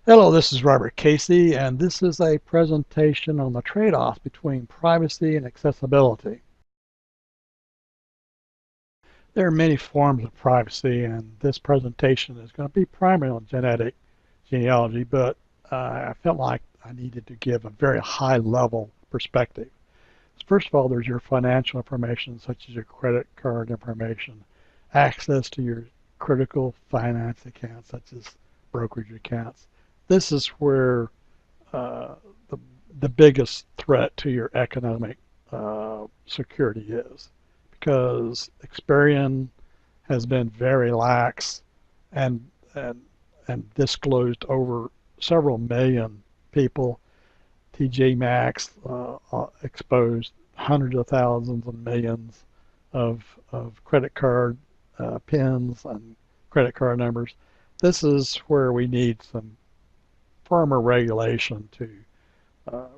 Hello, this is Robert Casey, and this is a presentation on the trade-off between privacy and accessibility. There are many forms of privacy, and this presentation is going to be primarily on genealogy, but I felt like I needed to give a very high-level perspective. First of all, there's your financial information, such as your credit card information, access to your critical finance accounts, such as brokerage accounts. This is where uh, the, the biggest threat to your economic security is, because Experian has been very lax and and and disclosed over several million people. TJ Maxx exposed hundreds of thousands and millions of credit card pins and credit card numbers. This is where we need some firmer regulation to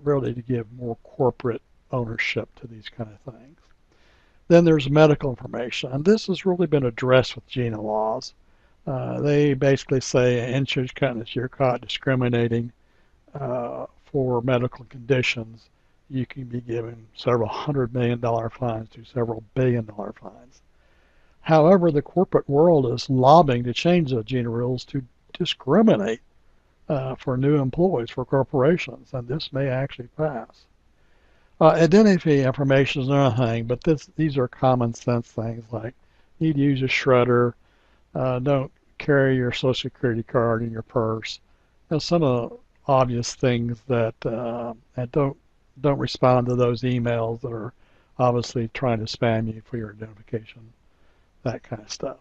really to give more corporate ownership to these kind of things. Then there's medical information, and this has really been addressed with GINA laws. They basically say insurance companies, you're caught discriminating for medical conditions, you can be given several $100 million fines to several $1 billion fines. However, the corporate world is lobbying to change the GINA rules to discriminate for new employees for corporations, and this may actually pass. Identity information is another thing, but these are common sense things like need to use a shredder, don't carry your social security card in your purse. Some of the obvious things that and don't respond to those emails that are obviously trying to spam you for your identification, that kind of stuff.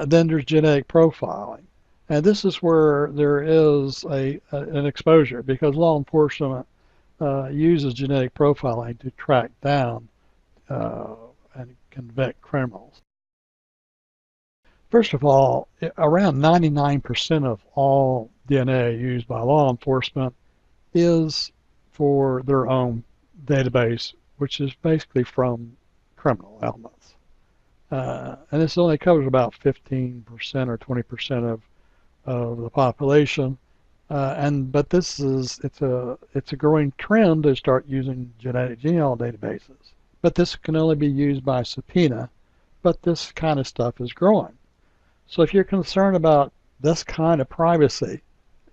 Then there's genetic profiling. And this is where there is an exposure because law enforcement uses genetic profiling to track down uh, and convict criminals. First of all, around 99% of all DNA used by law enforcement is for their own database, which is basically from criminal elements. And this only covers about 15% or 20% of the population. But it's a growing trend to start using genetic genealogy databases. But this can only be used by subpoena. But this kind of stuff is growing. So if you're concerned about this kind of privacy,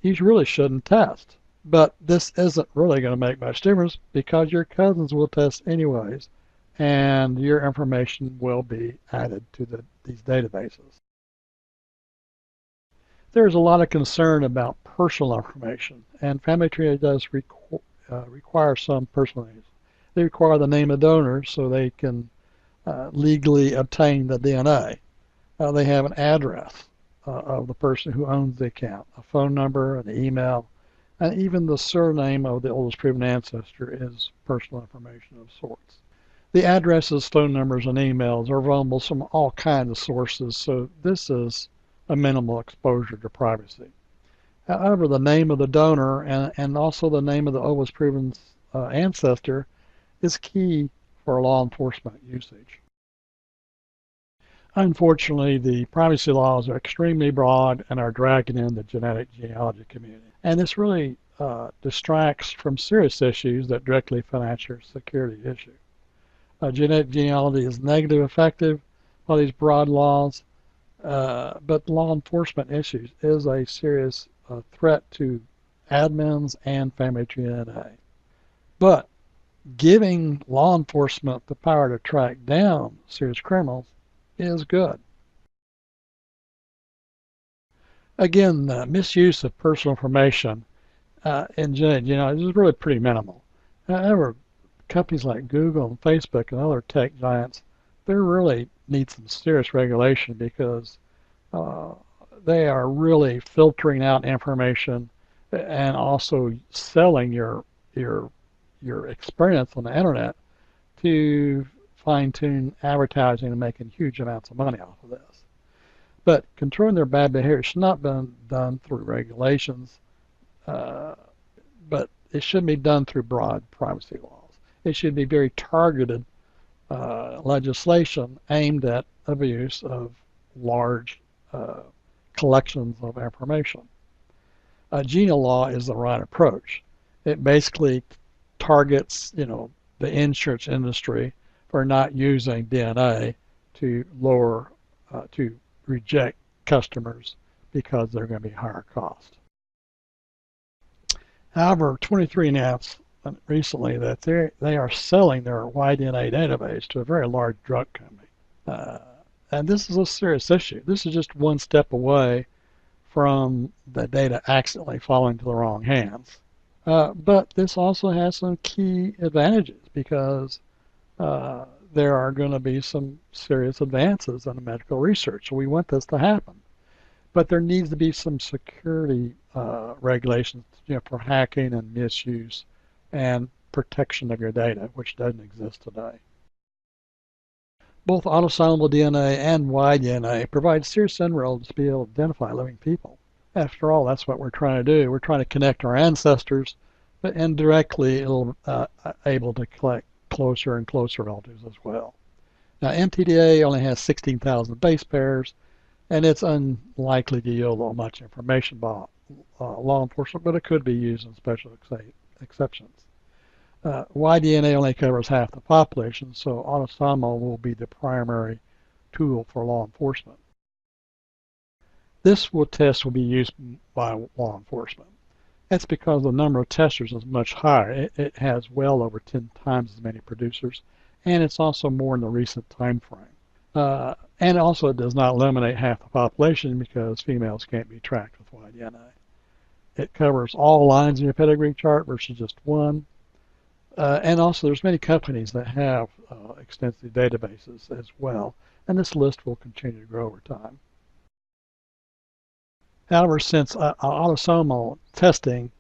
you really shouldn't test. But this isn't really going to make much difference because your cousins will test anyways, and your information will be added to these databases. There's a lot of concern about personal information, and family tree does require some personal names. They require the name of donor so they can legally obtain the DNA. They have an address of the person who owns the account, a phone number, an email, and even the surname of the oldest proven ancestor is personal information of sorts. The addresses, phone numbers, and emails are available from all kinds of sources, so this is a minimal exposure to privacy. However, the name of the donor and also the name of the oldest proven ancestor is key for law enforcement usage. Unfortunately, the privacy laws are extremely broad and are dragging in the genetic genealogy community. And this really distracts from serious issues that directly finance your security issue. Genetic genealogy is negatively affected by these broad laws, but law enforcement issues is a serious threat to admins and family tree DNA. But giving law enforcement the power to track down serious criminals is good. Again, misuse of personal information in genealogy is really pretty minimal. However, companies like Google and Facebook and other tech giants, they really need some serious regulation because they are really filtering out information and also selling your experience on the internet to fine-tune advertising and making huge amounts of money off of this. But controlling their bad behavior should not be done through regulations, but it shouldn't be done through broad privacy laws. It should be very targeted legislation aimed at abuse of large collections of information. Genealogy is the right approach. It basically targets, the insurance industry for not using DNA to to reject customers because they're going to be higher cost. However, 23 announced recently that they are selling their YDNA database to a very large drug company. And this is a serious issue. This is just one step away from the data accidentally falling to the wrong hands. But this also has some key advantages because there are going to be some serious advances in medical research. So we want this to happen. But there needs to be some security regulations, for hacking and misuse and protection of your data, which doesn't exist today. Both autosomal DNA and YDNA provide serious inroads to be able to identify living people. After all, that's what we're trying to do. We're trying to connect our ancestors, but indirectly it'll able to collect closer and closer relatives as well. Now, MTDA only has 16,000 base pairs, and it's unlikely to yield much information about law enforcement, but it could be used in special exceptions. YDNA only covers half the population, so autosomal will be the primary tool for law enforcement. This test will be used by law enforcement. That's because the number of testers is much higher. It has well over 10 times as many producers, and it's also more in the recent time frame. And also it does not eliminate half the population because females can't be tracked with YDNA. It covers all lines in your pedigree chart versus just one. And also there's many companies that have extensive databases as well, and this list will continue to grow over time. However, since autosomal testing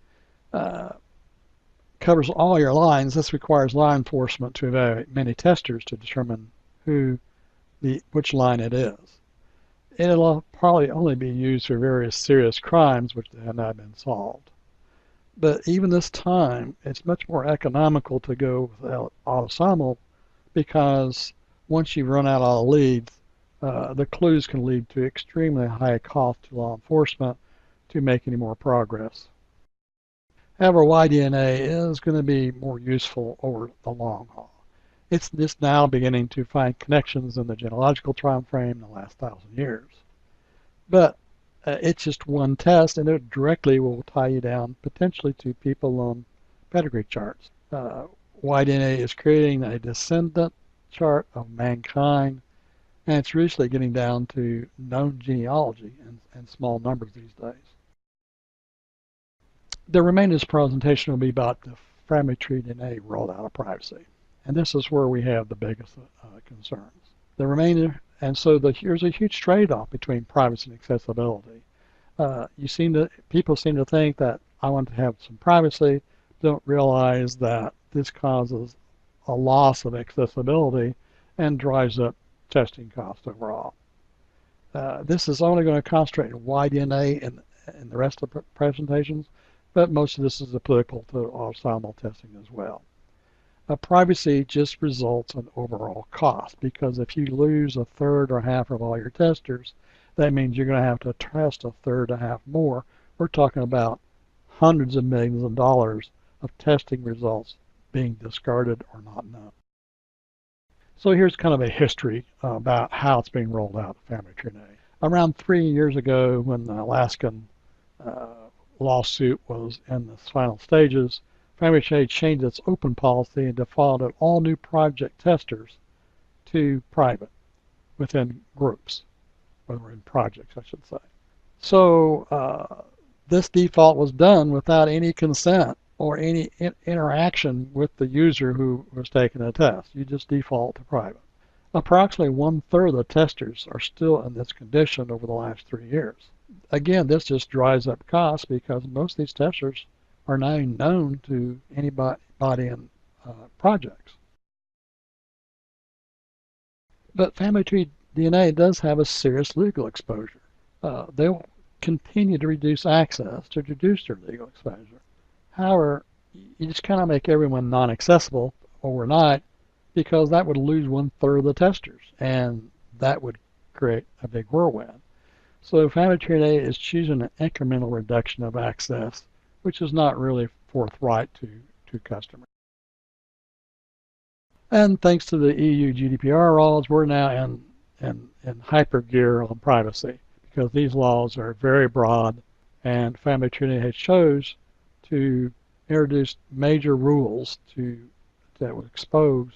covers all your lines, this requires law enforcement to evaluate many testers to determine which line it is. It'll probably only be used for various serious crimes which have not been solved. But even this time, it's much more economical to go with autosomal because once you run out all the leads, the clues can lead to extremely high cost to law enforcement to make any more progress. However, YDNA is going to be more useful over the long haul. It's just now beginning to find connections in the genealogical time frame in the last 1,000 years. But it's just one test, and it directly will tie you down potentially to people on pedigree charts. YDNA is creating a descendant chart of mankind, and it's recently getting down to known genealogy and small numbers these days. The remainder of this presentation will be about the family tree DNA rollout of privacy. And this is where we have the biggest concerns. The remainder, and so here's a huge trade-off between privacy and accessibility. People seem to think that I want to have some privacy, don't realize that this causes a loss of accessibility and drives up testing costs overall. This is only going to concentrate on YDNA in the rest of the presentations, but most of this is applicable to autosomal testing as well. Privacy just results in overall cost because if you lose a third or half of all your testers, that means you're going to have to test a third or half more. We're talking about hundreds of millions of dollars of testing results being discarded or not known. So here's kind of a history about how it's being rolled out, family tree DNA. Around 3 years ago, when the Alaskan lawsuit was in the final stages, Family Tree changed its open policy and defaulted all new project testers to private within groups, or in projects, I should say. So this default was done without any consent or any interaction with the user who was taking the test. You just default to private. Approximately 1/3 of the testers are still in this condition over the last 3 years. Again, this just drives up costs because most of these testers are now known to anybody in projects. But family tree DNA does have a serious legal exposure. They'll continue to reduce access to reduce their legal exposure. However, you just kind of make everyone non-accessible overnight because that would lose 1/3 of the testers, and that would create a big whirlwind. So Family Tree A is choosing an incremental reduction of access, which is not really forthright to customers. And thanks to the EU GDPR laws, we're now in hyper gear on privacy because these laws are very broad, and Family Tree has chose to introduce major rules that would expose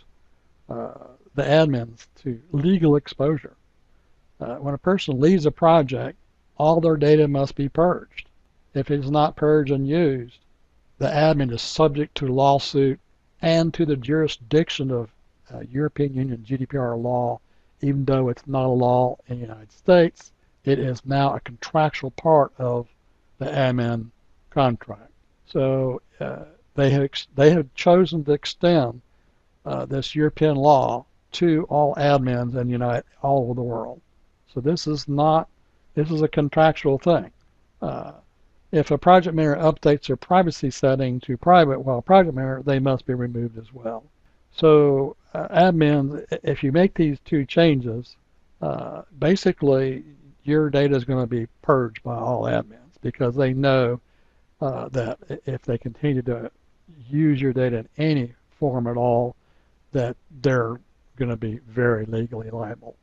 the admins to legal exposure. When a person leaves a project, all their data must be purged. If it is not purged and used, the admin is subject to lawsuit and to the jurisdiction of European Union GDPR law, even though it's not a law in the United States. It is now a contractual part of the admin contract. So they have chosen to extend this European law to all admins in all over the world. So this is a contractual thing. If a project manager updates their privacy setting to private while project manager, they must be removed as well. So admins, if you make these two changes, basically your data is going to be purged by all admins because they know that if they continue to use your data in any form at all, that they're going to be very legally liable.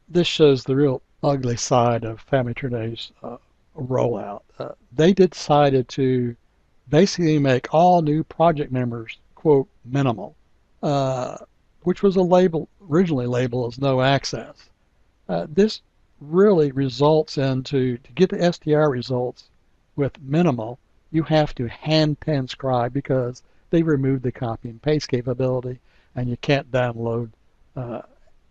This shows the real ugly side of Family Tree rollout. They decided to basically make all new project members, quote, minimal, which was originally labeled as no access. This really results to get the STR results with minimal, you have to hand transcribe because they removed the copy and paste capability and you can't download.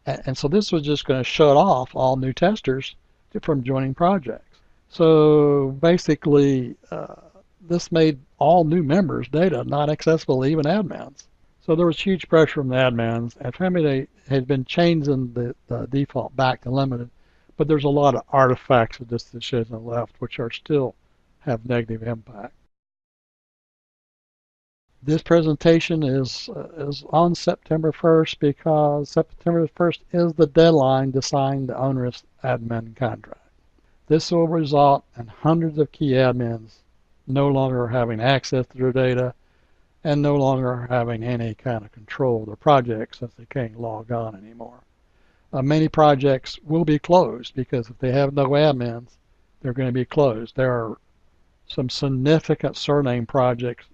And so this was just going to shut off all new testers from joining projects. So basically, this made all new members' data not accessible to even admins. So there was huge pressure from the admins, and Family had been changing the default back to limited, but there's a lot of artifacts of this decision left, which are still have negative impact. This presentation is on September 1st because September 1st is the deadline to sign the onerous admin contract. This will result in hundreds of key admins no longer having access to their data and no longer having any kind of control of their project since they can't log on anymore. Many projects will be closed because if they have no admins, they're going to be closed. There are some significant surname projects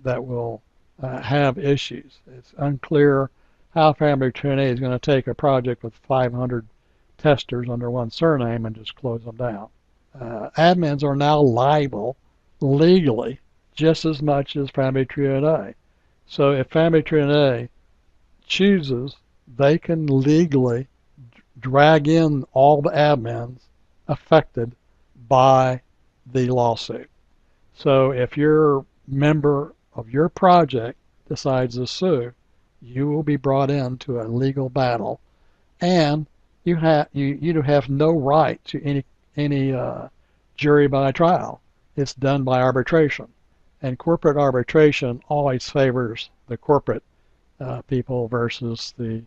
that will have issues. It's unclear how Family Tree is going to take a project with 500 testers under one surname and just close them down. Admins are now liable legally just as much as Family Tree. So if Family Tree chooses, they can legally drag in all the admins affected by the lawsuit. So if your member of your project decides to sue, you will be brought into a legal battle, and you have no right to any jury by trial. It's done by arbitration, and corporate arbitration always favors the corporate people versus the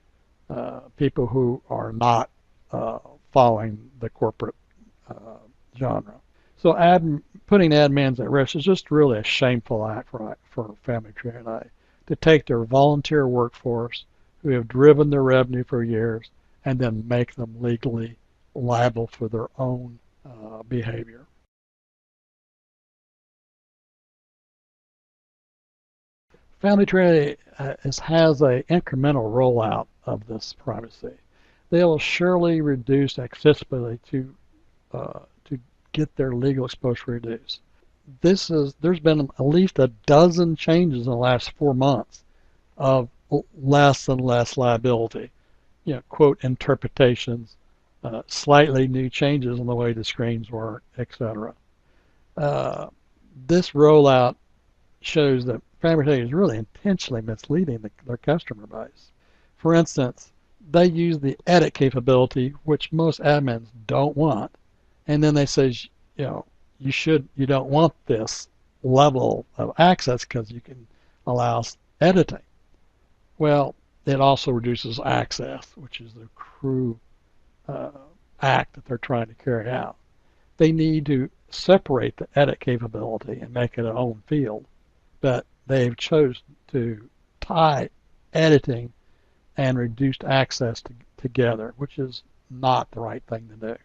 people who are not following the corporate genre. So putting admins at risk is just really a shameful act for Family Tree to take their volunteer workforce who have driven their revenue for years and then make them legally liable for their own behavior. Family Tree has an incremental rollout of this privacy. They will surely reduce accessibility to get their legal exposure reduced. There's been at least a dozen changes in the last 4 months of less and less liability. Quote interpretations, slightly new changes in the way the screens work, etc. This rollout shows that Family Tree is really intentionally misleading their customer base. For instance, they use the edit capability, which most admins don't want, and then they say, you don't want this level of access because you can allow editing. Well, it also reduces access, which is the act that they're trying to carry out. They need to separate the edit capability and make it an own field, but they've chosen to tie editing and reduced access together, which is not the right thing to do.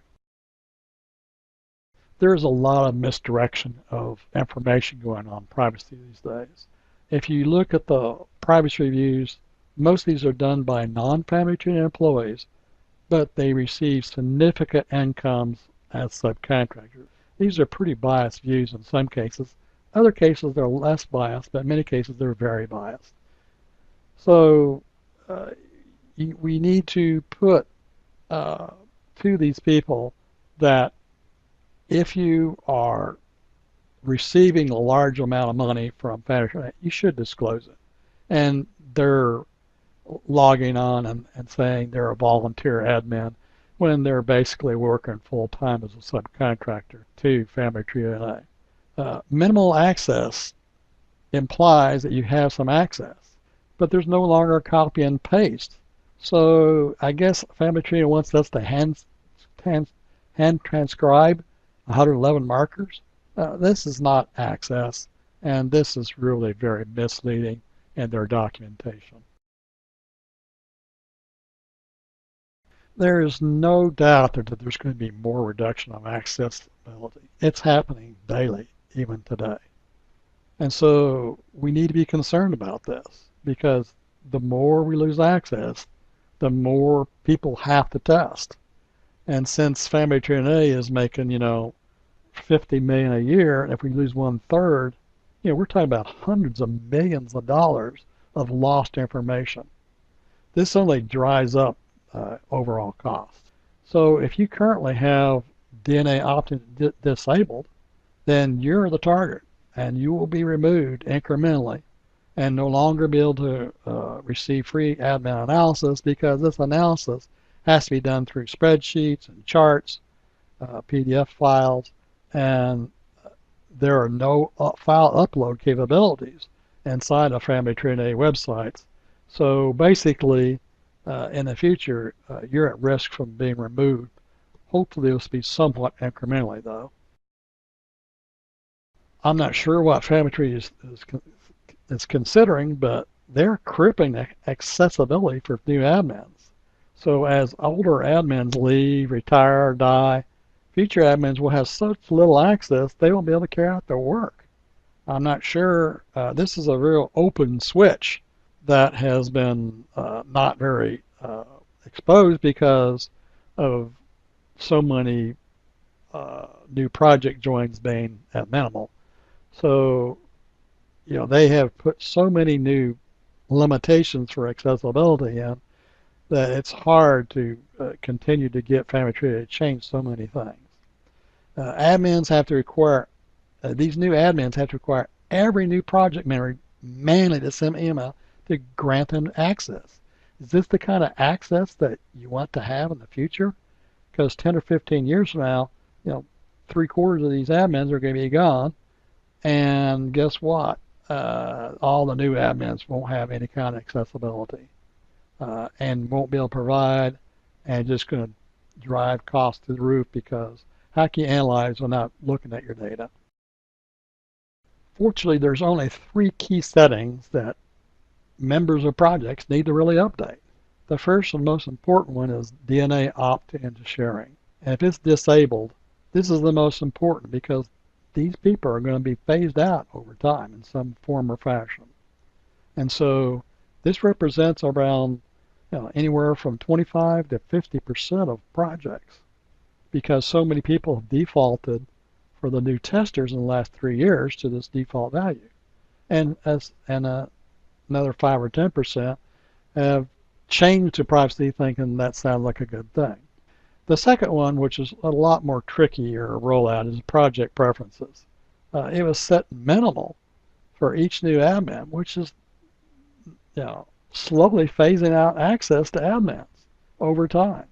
There's a lot of misdirection of information going on in privacy these days. If you look at the privacy reviews, most of these are done by non-family tree employees, but they receive significant incomes as subcontractors. These are pretty biased views in some cases. Other cases they're less biased, but in many cases they're very biased. So we need to put to these people that if you are receiving a large amount of money from family tree, you should disclose it. And they're logging on and saying they're a volunteer admin when they're basically working full-time as a subcontractor to Family Tree DNA. Minimal access implies that you have some access, but there's no longer a copy and paste. So I guess Family Tree wants us to hand transcribe 111 markers. This is not access, and this is really very misleading in their documentation. There is no doubt that there's going to be more reduction of accessibility. It's happening daily, even today. And so we need to be concerned about this because the more we lose access, the more people have to test. And since Family Tree DNA is making, 50 million a year, and if we lose 1/3, we're talking about hundreds of millions of dollars of lost information. This only dries up overall cost. So if you currently have DNA opt-in disabled, then you're the target, and you will be removed incrementally and no longer be able to receive free admin analysis because this analysis has to be done through spreadsheets and charts, PDF files, and there are no file upload capabilities inside of Family Tree DNA websites. So basically, in the future, you're at risk from being removed. Hopefully, this will be somewhat incrementally, though. I'm not sure what Family Tree is considering, but they're crippling accessibility for new admins. So as older admins leave, retire, die, future admins will have such little access, they won't be able to carry out their work. I'm not sure. This is a real open switch that has been not very exposed because of so many new project joins being at minimal. So, they have put so many new limitations for accessibility in that it's hard to continue to get Family Tree to change so many things. Admins have to require, these new admins have to require every new project member manually to send an email to grant them access. Is this the kind of access that you want to have in the future? Because 10 or 15 years from now, 3/4 of these admins are going to be gone, and guess what? All the new admins won't have any kind of accessibility and won't be able to provide, and just going to drive costs to the roof because how can you analyze without looking at your data? Fortunately, there's only 3 key settings that members of projects need to really update. The first and most important one is DNA opt-in to sharing. And if it's disabled, this is the most important because these people are going to be phased out over time in some form or fashion. And so this represents around anywhere from 25 to 50% of projects because so many people have defaulted for the new testers in the last 3 years to this default value. And another 5 or 10% have changed to privacy thinking that sounds like a good thing. The second one, which is a lot more tricky or rollout, is project preferences. It was set minimal for each new admin, which is slowly phasing out access to admins over time.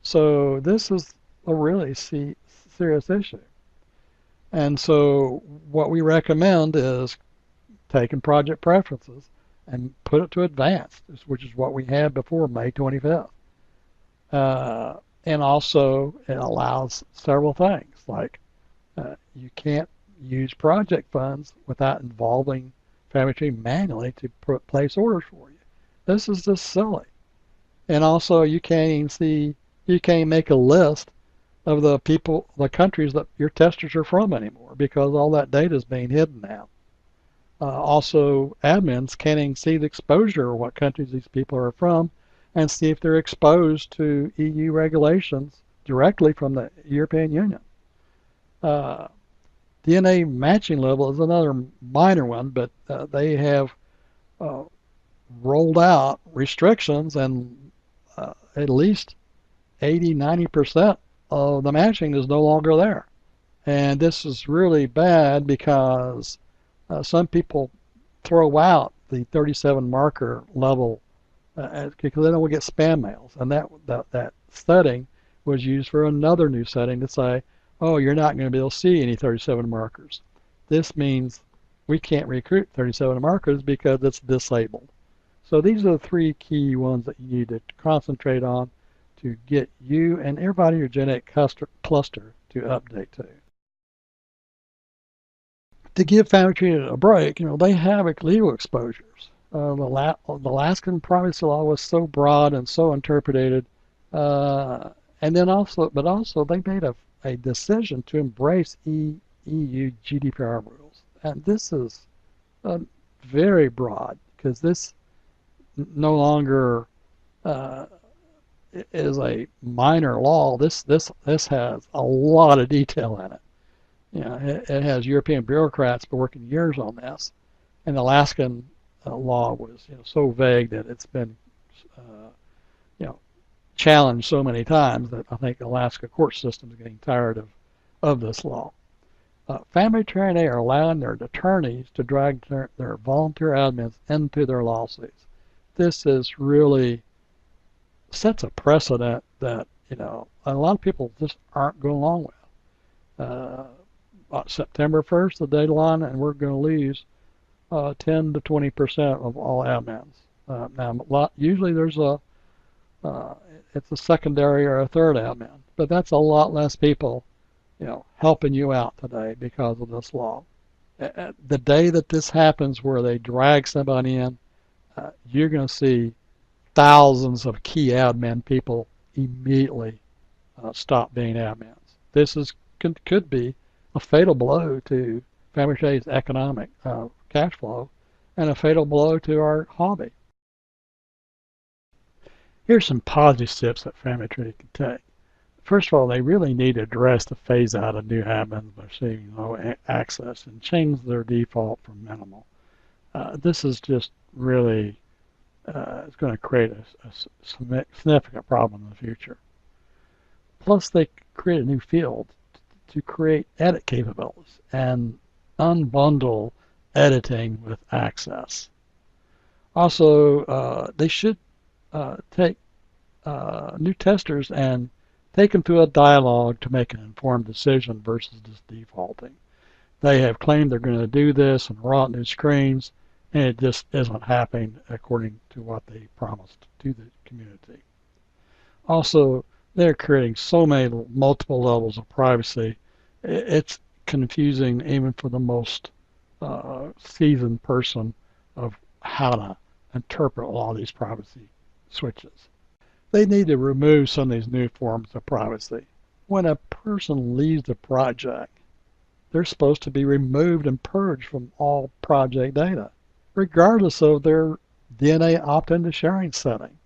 So this is a really serious issue. And so what we recommend is taking project preferences and put it to advanced, which is what we had before May 25th. And also it allows several things, like you can't use project funds without involving Family Tree manually to place orders for you. This is just silly. And also you can't even see, you can't even make a list of the people, the countries that your testers are from anymore because all that data is being hidden now. Also, admins can't even see the exposure of what countries these people are from and see if they're exposed to EU regulations directly from the European Union. DNA matching level is another minor one, but they have uh, rolled out restrictions, and at least 80–90% of the matching is no longer there. And this is really bad because some people throw out the 37 marker level because they don't get spam mails. And that setting was used for another new setting to say, oh, you're not going to be able to see any 37 markers. This means we can't recruit 37 markers because it's disabled. So these are the three key ones that you need to concentrate on to get you and everybody in your genetic cluster to update to. To give Family Tree a break, they have legal exposures. The Alaskan privacy law was so broad and so interpreted, and then but also they made a decision to embrace EU GDPR rules, and this is very broad because this no longer is a minor law. This has a lot of detail in it. It has European bureaucrats been working years on this, and the Alaskan law was so vague that it's been challenged so many times that I think the Alaska court system is getting tired of this law. Family Tree RDNA are allowing their attorneys to drag their volunteer admins into their lawsuits. This is really sets a precedent that a lot of people just aren't going along with. September 1st, the deadline, and we're going to lose 10 to 20% of all admins. Now, usually there's it's a secondary or a third admin, but that's a lot less people, helping you out today because of this law. The day that this happens, where they drag somebody in, you're going to see thousands of key admin people immediately stop being admins. This could be a fatal blow to Family Tree's economic cash flow and a fatal blow to our hobby. Here's some positive steps that Family Tree can take. First of all, they really need to address the phase out of new admins by receiving low access and change their default from minimal. This is just really it's going to create a significant problem in the future. Plus, they create a new field to create edit capabilities and unbundle editing with access. Also, they should take new testers and take them through a dialogue to make an informed decision versus just defaulting. They have claimed they're going to do this and roll out new screens, and it just isn't happening according to what they promised to the community. Also, they're creating so many multiple levels of privacy, it's confusing even for the most seasoned person of how to interpret all these privacy switches. They need to remove some of these new forms of privacy. When a person leaves the project, they're supposed to be removed and purged from all project data, regardless of their DNA opt-in to sharing setting.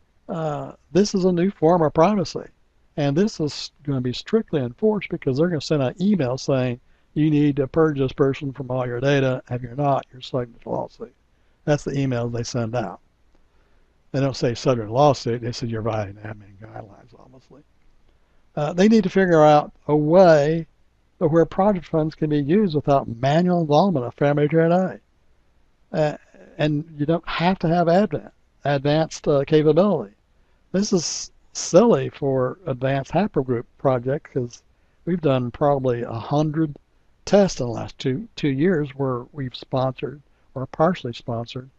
This is a new form of privacy, and this is going to be strictly enforced because they're going to send an email saying you need to purge this person from all your data. If you're not, you're subject to lawsuit. That's the email they send out. They don't say subject to lawsuit. They say you're violating admin guidelines, obviously. They need to figure out a way where project funds can be used without manual involvement of Family Tree RDNA. And you don't have to have advanced capability. This is silly for advanced haplogroup project because we've done probably 100 tests in the last two years where we've sponsored or partially sponsored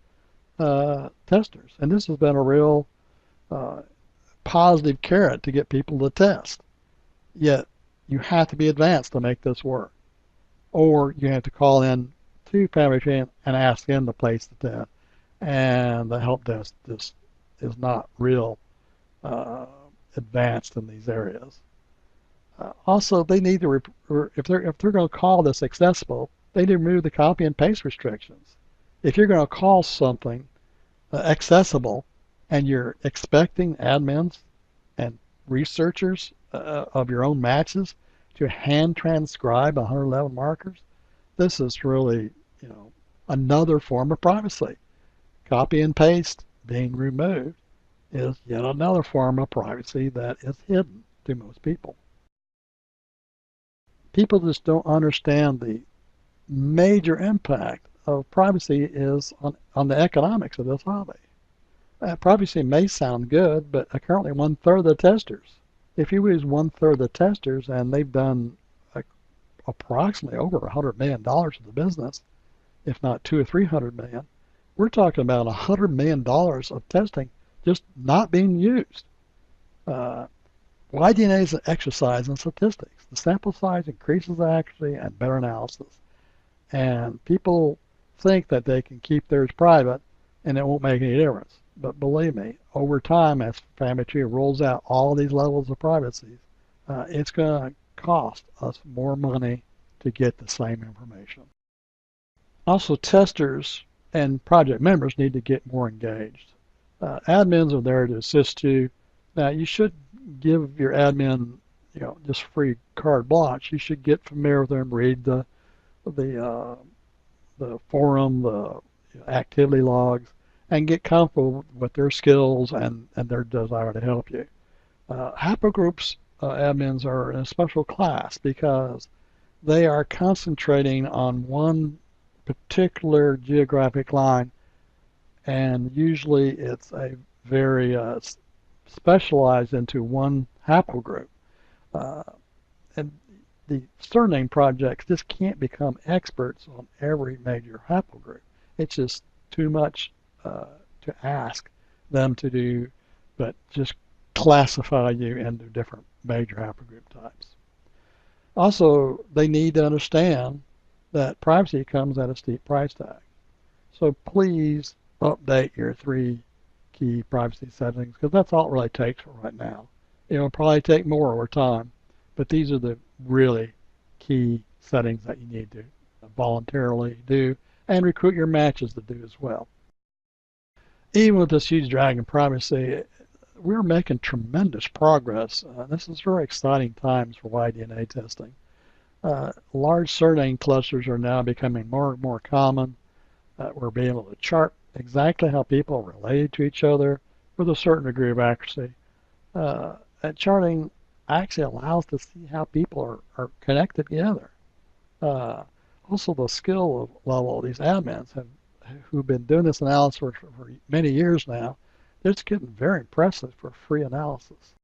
testers, and this has been a real positive carrot to get people to test. Yet you have to be advanced to make this work. Or you have to call in to Family Tree and ask them to place the test. And the help desk just is not real advanced in these areas. Also, they need to, if they're going to call this accessible, they need to remove the copy and paste restrictions. If you're going to call something accessible and you're expecting admins and researchers of your own matches to hand transcribe 111 markers, this is really, another form of privacy. Copy and paste being removed is yet another form of privacy that is hidden to most people. People just don't understand the major impact of privacy is on the economics of this hobby. Privacy may sound good, but currently 1/3 of the testers, if you use 1/3 of the testers and they've done approximately over $100 million of the business, if not 200 or 300 million, we're talking about $100 million of testing just not being used. YDNA is an exercise in statistics. The sample size increases accuracy and better analysis. And people think that they can keep theirs private and it won't make any difference. But believe me, over time, as Family Tree rolls out all these levels of privacy, it's going to cost us more money to get the same information. Also, testers and project members need to get more engaged. Admins are there to assist you. Now, you should give your admin, just free carte blanche. You should get familiar with them, read the forum, the activity logs, and get comfortable with their skills and their desire to help you. Haplogroups admins are in a special class because they are concentrating on one particular geographic line, and usually it's a very specialized into one haplogroup. And the surname projects just can't become experts on every major haplogroup. It's just too much to ask them to do, but just classify you into different major haplogroup types. Also, they need to understand that privacy comes at a steep price tag. So please update your 3 key privacy settings, because that's all it really takes for right now. It'll probably take more over time, but these are the really key settings that you need to voluntarily do and recruit your matches to do as well. Even with this huge drag in privacy, we're making tremendous progress. This is very exciting times for YDNA testing. Large surname clusters are now becoming more and more common. We're being able to chart exactly how people are related to each other with a certain degree of accuracy. And charting actually allows to see how people are connected together. Also, the skill level of these admins who've been doing this analysis for many years now, it's getting very impressive for free analysis.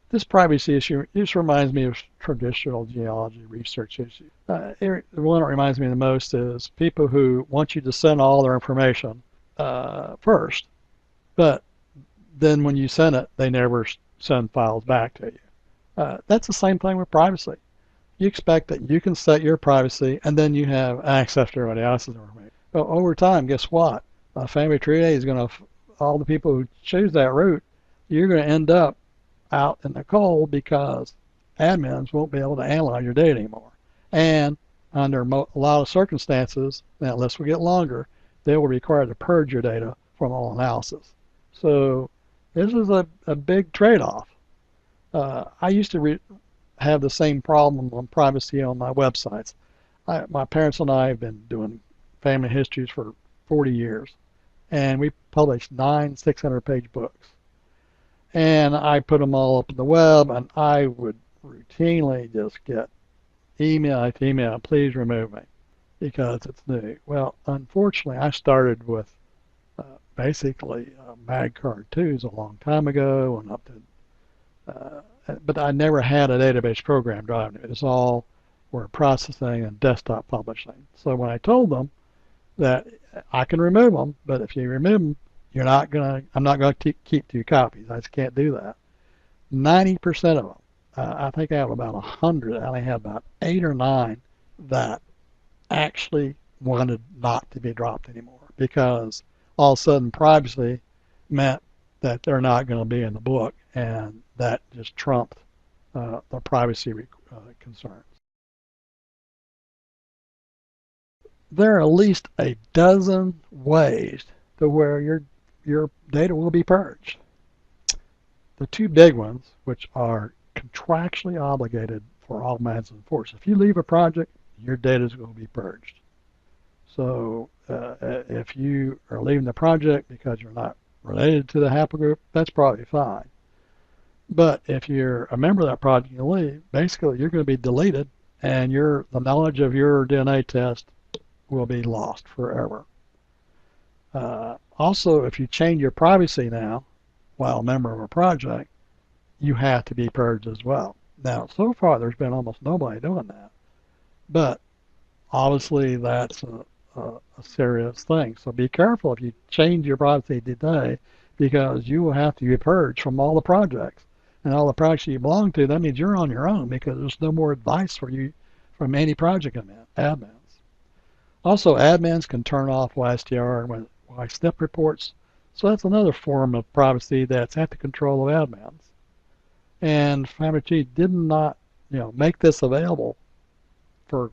This privacy issue just reminds me of traditional genealogy research issues. The one that reminds me the most is people who want you to send all their information first, but then when you send it, they never send files back to you. That's the same thing with privacy. You expect that you can set your privacy and then you have access to everybody else's information. But over time, guess what? Family Tree is going to, all the people who choose that route, you're going to end up out in the cold because admins won't be able to analyze your data anymore. And under a lot of circumstances, now unless we get longer, they will be required to purge your data from all analysis. So this is a big trade-off. I used to have the same problem on privacy on my websites. My parents and I have been doing family histories for 40 years, and we published 9 600-page books. And I put them all up on the web, and I would routinely just get email after email, please remove me, because it's new. Well, unfortunately, I started with basically MagCard 2s a long time ago, and up to, but I never had a database program driving it. It's all word processing and desktop publishing. So when I told them that I can remove them, but if you remove them, I'm not gonna keep 2 copies. I just can't do that. 90% of them, I think I have about 100. I only have about 8 or 9 that actually wanted not to be dropped anymore because all of a sudden privacy meant that they're not going to be in the book, and that just trumped the privacy concerns. There are at least a dozen ways to where your data will be purged. The 2 big ones, which are contractually obligated for all methods and force. If you leave a project, your data is going to be purged. So if you are leaving the project because you're not related to the haplogroup, that's probably fine. But if you're a member of that project and you leave, basically you're going to be deleted, and the knowledge of your DNA test will be lost forever. Also, if you change your privacy now while a member of a project, you have to be purged as well. Now, so far there's been almost nobody doing that, but obviously that's a serious thing. So be careful if you change your privacy today, because you will have to be purged from all the projects. And all the projects you belong to, that means you're on your own because there's no more advice for you from any project admins. Also, admins can turn off YSTR and YSNIP reports. So that's another form of privacy that's at the control of admins. And Family Tree did not, make this available for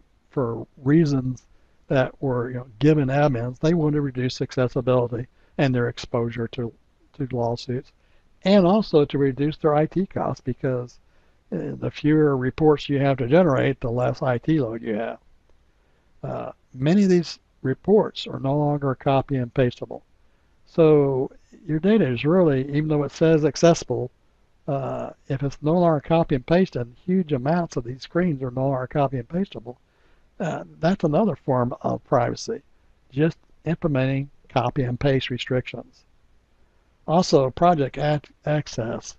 reasons that were given admins. They wanted to reduce accessibility and their exposure to lawsuits, and also to reduce their IT costs, because the fewer reports you have to generate, the less IT load you have. Many of these reports are no longer copy and pastable. So your data is really, even though it says accessible, if it's no longer copy and pasted, huge amounts of these screens are no longer copy and pastable. That's another form of privacy, just implementing copy and paste restrictions. Also, project access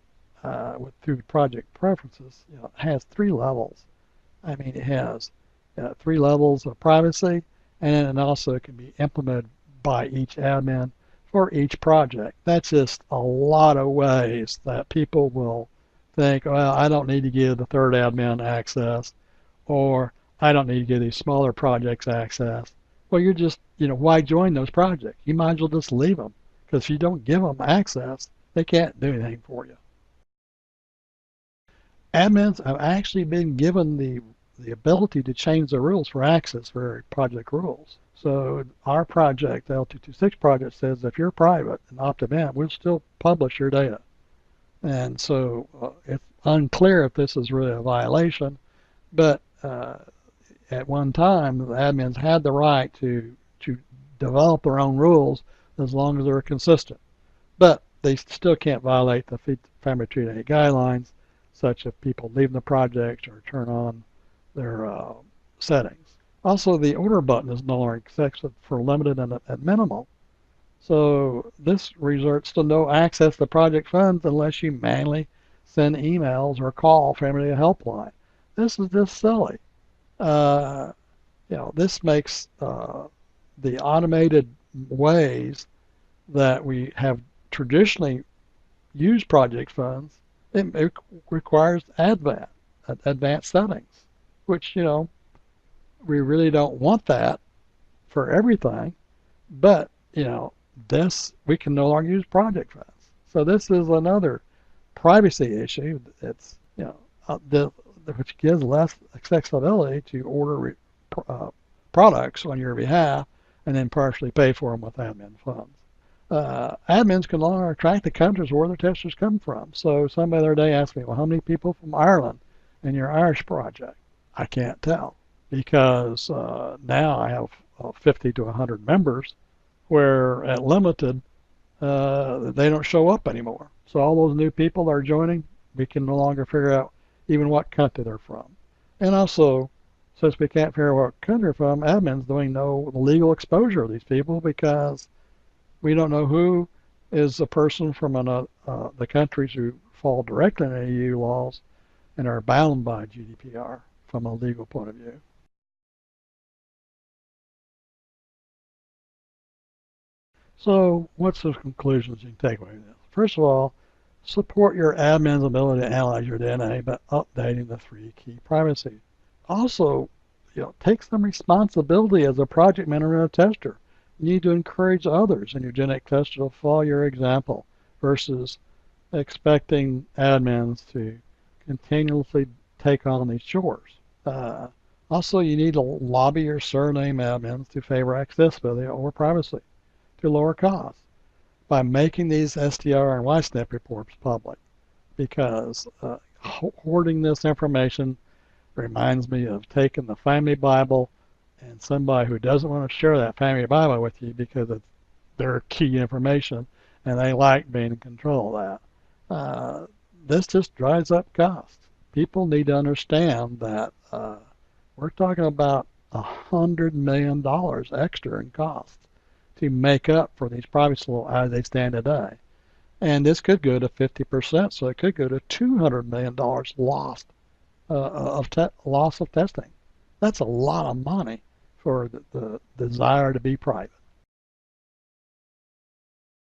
through project preferences has 3 levels. I mean, it has 3 levels of privacy, and it also can be implemented by each admin for each project. That's just a lot of ways that people will think, well, I don't need to give the 3rd admin access, or I don't need to give these smaller projects access. Well, you're just, why join those projects? You might as well just leave them, because if you don't give them access, they can't do anything for you. Admins have actually been given the ability to change the rules for access for project rules. So our project, the L226 project, says if you're private and opt-in, we'll still publish your data. And so it's unclear if this is really a violation, but at one time, the admins had the right to develop their own rules as long as they're consistent. But they still can't violate the Family Tree DNA guidelines, such as people leaving the project or turn on their settings. Also, the order button is no longer accepted for limited and minimal. So this results to no access to project funds unless you manually send emails or call Family Helpline. This is just silly. This makes the automated ways that we have traditionally used project funds, it requires advanced settings, which, we really don't want that for everything, but, we can no longer use project funds. So this is another privacy issue. It's, which gives less accessibility to order products on your behalf and then partially pay for them with admin funds. Admins can no longer track the countries where their testers come from. So somebody the other day asked me, well, how many people from Ireland in your Irish project? I can't tell, because now I have 50 to 100 members, where at limited, they don't show up anymore. So all those new people that are joining, we can no longer figure out even what country they're from. And also, since we can't figure out what country they're from, admins don't know the legal exposure of these people, because we don't know who is a person from the countries who fall directly into EU laws and are bound by GDPR from a legal point of view. So what's the conclusions you can take away from this? First of all, support your admin's ability to analyze your DNA by updating the 3 key privacy. Also, take some responsibility as a project manager and a tester. You need to encourage others in your genetic tester to follow your example versus expecting admins to continuously take on these chores. Uh, Also, you need to lobby your surname admins to favor accessibility or privacy to lower costs by making these STR and YSNP reports public, because hoarding this information reminds me of taking the family Bible and somebody who doesn't want to share that family Bible with you because it's their key information and they like being in control of that. This just drives up costs. People need to understand that we're talking about $100 million extra in costs to make up for these privacy laws as they stand today. And this could go to 50%, so it could go to $200 million lost loss of testing. That's a lot of money for the desire to be private.